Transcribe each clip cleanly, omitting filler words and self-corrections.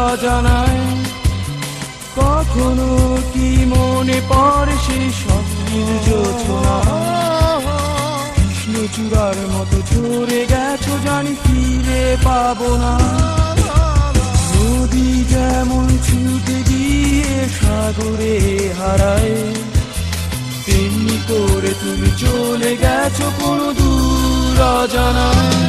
অজানায়। কখনো কি মনে পড়ে সেই স্বপ্নের জোছনা? কৃষ্ণচূড়ার মতো ঝরে গেছো জানি ফিরে পাবো না। নদী যেমন ছুটে গিয়ে সাগরে হারায়, তেমনি করে তুমি চলে গেছো কোনো দূর অজানায়।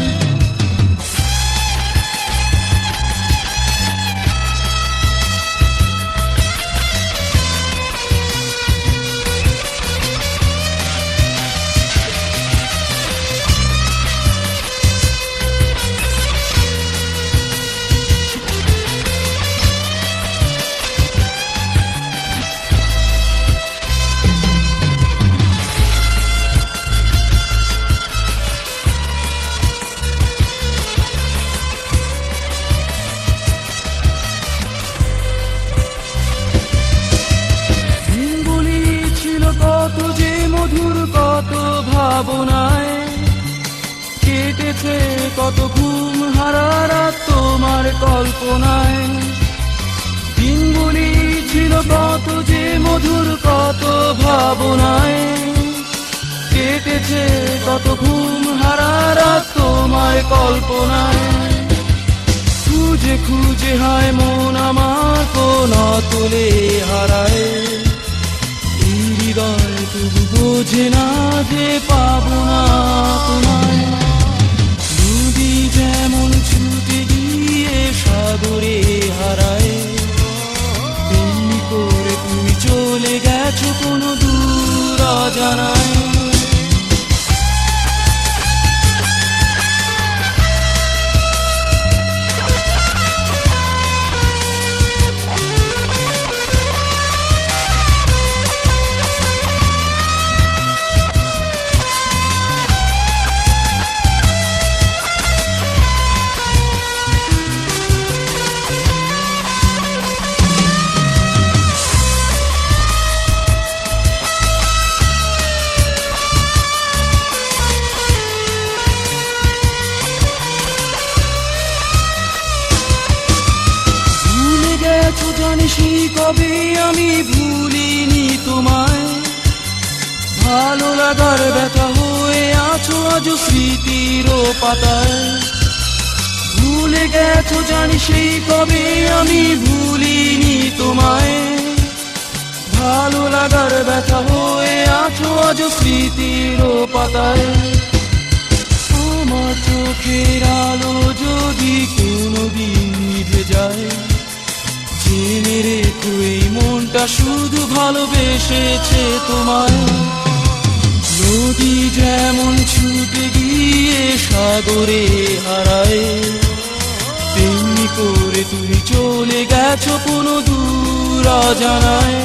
কত যে মধুর কত ভাবনায় কেটেছে, কত ঘুম হারা রাত তোমার কল্পনায়। দিনগুলি ছিল কত যে মধুর কত ভাবনায় কেটেছে, কত ঘুম হারা রাত তোমার কল্পনায়। খুঁজে খুঁজে হায় মন আমার কোন তোলে হারায়, হৃদয় তবু বোঝে না যে পাবো না তোমায়। নদী যেমন ছুটে গিয়ে সাগরে হারায়, তেমনি করে তুমি চলে গেছো কোনো দূর অজানায়। জানিস কবে আমি ভুলিনি তোমায়, ভালো লাগার ব্যথা হয়ে আছো আজ স্মৃতির পাতায়। ভুলে গেছো জানিস কবে আমি ভুলিনি তোমায়, ভালো লাগার ব্যথা হয়ে আছো আজ স্মৃতির পাতায়। আমার চোখের আলো যদি কোনোদিন নিভে যায়, জেনে রেখো এই মনটা শুধু ভালোবেসেছে তোমায়। নদী যেমন ছুটে গিয়ে সাগরে হারায়, তেমনি করে তুমি চলে গেছো কোনো দূর অজানায়।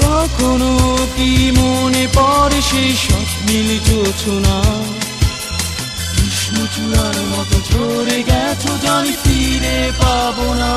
কখনো কি মনে পড়ে সেই স্বপ্নীল জোছনা? কৃষ্ণচূড়ার মতো ঝরে গেছো জানি ফিরে পাবো না।